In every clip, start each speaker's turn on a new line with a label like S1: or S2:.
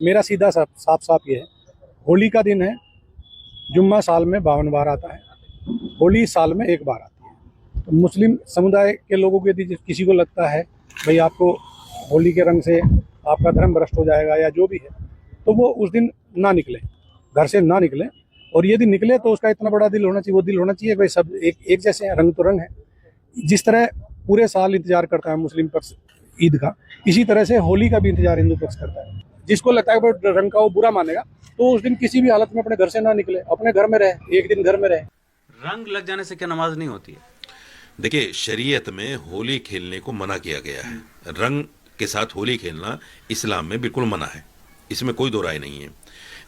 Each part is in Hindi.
S1: मेरा सीधा साफ साफ ये है, होली का दिन है। जुम्मा साल में 52 बार आता है, होली साल में एक बार आती है। तो मुस्लिम समुदाय के लोगों के यदि किसी को लगता है भाई आपको होली के रंग से आपका धर्म भ्रष्ट हो जाएगा या जो भी है, तो वो उस दिन ना निकले, घर से ना निकले। और यदि निकले तो उसका इतना बड़ा दिल होना चाहिए, वो दिल होना चाहिए भाई सब एक जैसे हैं, रंग तो रंग है। जिस तरह पूरे साल इंतजार करता है मुस्लिम पक्ष ईद का, इसी तरह से होली का भी इंतजार हिंदू पक्ष करता है। जिसको लगता है कि रंग का वो बुरा मानेगा, तो उस दिन किसी भी हालत में अपने घर से ना निकले, अपने घर में रहे, एक दिन घर में रहे।
S2: रंग लग जाने से क्या नमाज नहीं होती है?
S3: देखिए, शरीयत में होली खेलने को मना किया गया है। रंग के साथ होली खेलना इस्लाम में बिल्कुल मना है, इसमें कोई दो राय नहीं है।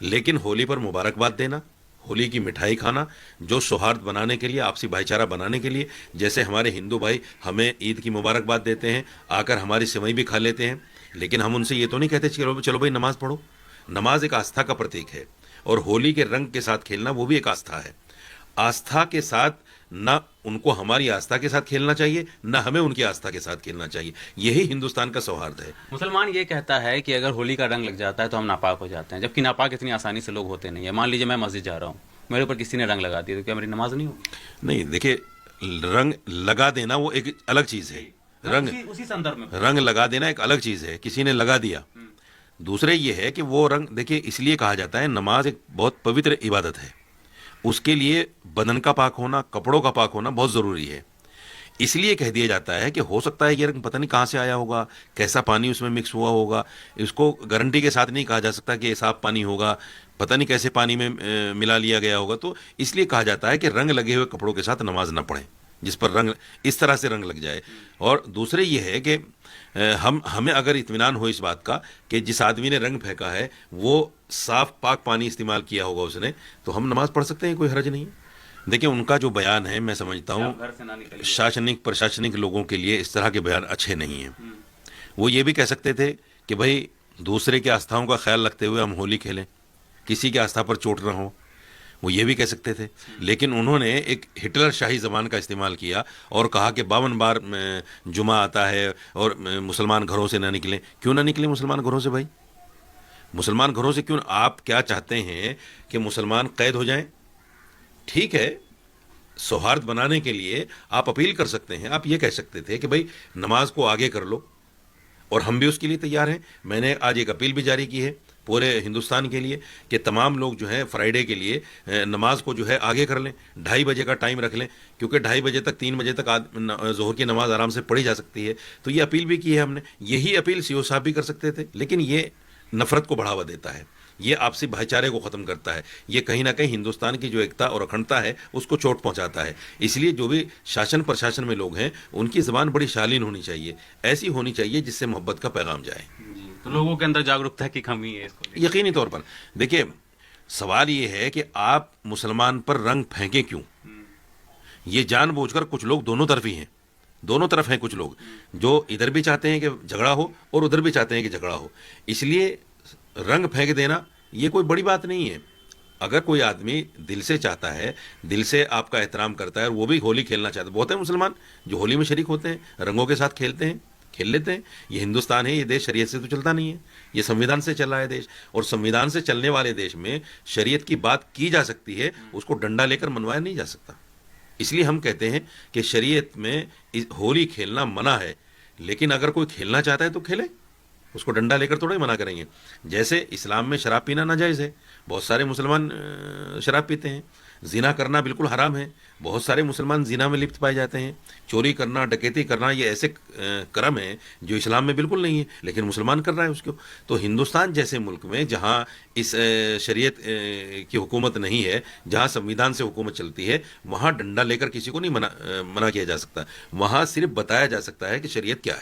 S3: लेकिन होली पर मुबारकबाद देना, होली की मिठाई खाना, जो सौहार्द बनाने के लिए, आपसी भाईचारा बनाने के लिए, जैसे हमारे हिंदू भाई हमें ईद की मुबारकबाद देते हैं, आकर हमारी सेवई भी खा लेते हैं, लेकिन हम उनसे ये तो नहीं कहते चलो चलो भाई नमाज पढ़ो। नमाज एक आस्था का प्रतीक है, और होली के रंग के साथ खेलना वो भी एक आस्था है। आस्था के साथ ना उनको हमारी आस्था के साथ खेलना चाहिए, ना हमें उनकी आस्था के साथ खेलना चाहिए। यही हिंदुस्तान का सौहार्द है।
S2: मुसलमान ये कहता है कि अगर होली का रंग लग जाता है तो हम नापाक हो जाते हैं, जबकि नापाक इतनी आसानी से लोग होते नहीं है। मान लीजिए मैं मस्जिद जा रहा हूँ, मेरे ऊपर किसी ने रंग लगा दिया, तो क्या मेरी नमाज नहीं होगी?
S3: नहीं, देखिए, रंग लगा देना वो एक अलग चीज़ है।
S2: उसी संदर्भ में
S3: रंग लगा देना एक अलग चीज़ है, किसी ने लगा दिया। दूसरे ये है कि वो रंग, देखिए, इसलिए कहा जाता है नमाज एक बहुत पवित्र इबादत है। उसके लिए बदन का पाक होना, कपड़ों का पाक होना बहुत ज़रूरी है। इसलिए कह दिया जाता है कि हो सकता है ये रंग पता नहीं कहाँ से आया होगा, कैसा पानी उसमें मिक्स हुआ होगा। इसको गारंटी के साथ नहीं कहा जा सकता कि ये साफ पानी होगा, पता नहीं कैसे पानी में मिला लिया गया होगा। तो इसलिए कहा जाता है कि रंग लगे हुए कपड़ों के साथ नमाज ना पढ़ें, जिस पर रंग इस तरह से रंग लग जाए। और दूसरे ये है कि हमें अगर इत्मीनान हो इस बात का कि जिस आदमी ने रंग फेंका है वो साफ पाक पानी इस्तेमाल किया होगा उसने, तो हम नमाज पढ़ सकते हैं, कोई हर्ज नहीं है। देखिए, उनका जो बयान है, मैं समझता हूँ शासनिक प्रशासनिक लोगों के लिए इस तरह के बयान अच्छे नहीं हैं। वो ये भी कह सकते थे कि भाई दूसरे की आस्थाओं का ख्याल रखते हुए हम होली खेलें, किसी की आस्था पर चोट ना हो, वो ये भी कह सकते थे। लेकिन उन्होंने एक हिटलर शाही ज़बान का इस्तेमाल किया और कहा कि 52 बार जुमा आता है और मुसलमान घरों से ना निकलें। क्यों ना निकलें मुसलमान घरों से भाई? मुसलमान घरों से क्यों? आप क्या चाहते हैं कि मुसलमान कैद हो जाएं? ठीक है, सौहार्द बनाने के लिए आप अपील कर सकते हैं। आप ये कह सकते थे कि भाई नमाज को आगे कर लो, और हम भी उसके लिए तैयार हैं। मैंने आज एक अपील भी जारी की है पूरे हिंदुस्तान के लिए कि तमाम लोग जो है फ्राइडे के लिए नमाज को जो है आगे कर लें, 2:30 बजे का टाइम रख लें, क्योंकि 2:30 बजे तक 3 बजे तक ज़ोहर की नमाज आराम से पढ़ी जा सकती है। तो ये अपील भी की है हमने। यही अपील सीओ साहब भी कर सकते थे, लेकिन ये नफरत को बढ़ावा देता है, ये आपसी भाईचारे को ख़त्म करता है, ये कहीं ना कहीं हिंदुस्तान की जो एकता और अखंडता है उसको चोट पहुंचाता है। इसलिए जो भी शासन प्रशासन में लोग हैं उनकी ज़बान बड़ी शालीन होनी चाहिए, ऐसी होनी चाहिए जिससे मोहब्बत का पैगाम जाए।
S2: तो लोगों के अंदर जागरूकता की कमी है इसको
S3: यकीनी तौर पर। देखिए, सवाल ये है कि आप मुसलमान पर रंग फेंकें क्यों? ये जानबूझकर कुछ लोग दोनों तरफ ही हैं, दोनों तरफ हैं। कुछ लोग जो इधर भी चाहते हैं कि झगड़ा हो और उधर भी चाहते हैं कि झगड़ा हो। इसलिए रंग फेंक देना ये कोई बड़ी बात नहीं है। अगर कोई आदमी दिल से चाहता है, दिल से आपका एहतराम करता है और वो भी होली खेलना चाहता है, बहुत है मुसलमान जो होली में शरीक होते हैं, रंगों के साथ खेलते हैं, खेल लेते हैं। ये हिंदुस्तान है, ये देश शरीयत से तो चलता नहीं है, ये संविधान से चल रहा है देश। और संविधान से चलने वाले देश में शरीयत की बात की जा सकती है, उसको डंडा लेकर मनवाया नहीं जा सकता। इसलिए हम कहते हैं कि शरीयत में होली खेलना मना है, लेकिन अगर कोई खेलना चाहता है तो खेले, उसको डंडा लेकर थोड़ा ही मना करेंगे। जैसे इस्लाम में शराब पीना नाजायज़ है, बहुत सारे मुसलमान शराब पीते हैं। ज़िना करना बिल्कुल हराम है, बहुत सारे मुसलमान ज़िना में लिप्त पाए जाते हैं। चोरी करना, डकैती करना, ये ऐसे कर्म हैं जो इस्लाम में बिल्कुल नहीं है, लेकिन मुसलमान कर रहा है उसको। तो हिंदुस्तान जैसे मुल्क में जहाँ इस शरीयत की हुकूमत नहीं है, जहाँ संविधान से हुकूमत चलती है, वहाँ डंडा लेकर किसी को नहीं मना किया जा सकता। वहाँ सिर्फ बताया जा सकता है कि शरीयत क्या है।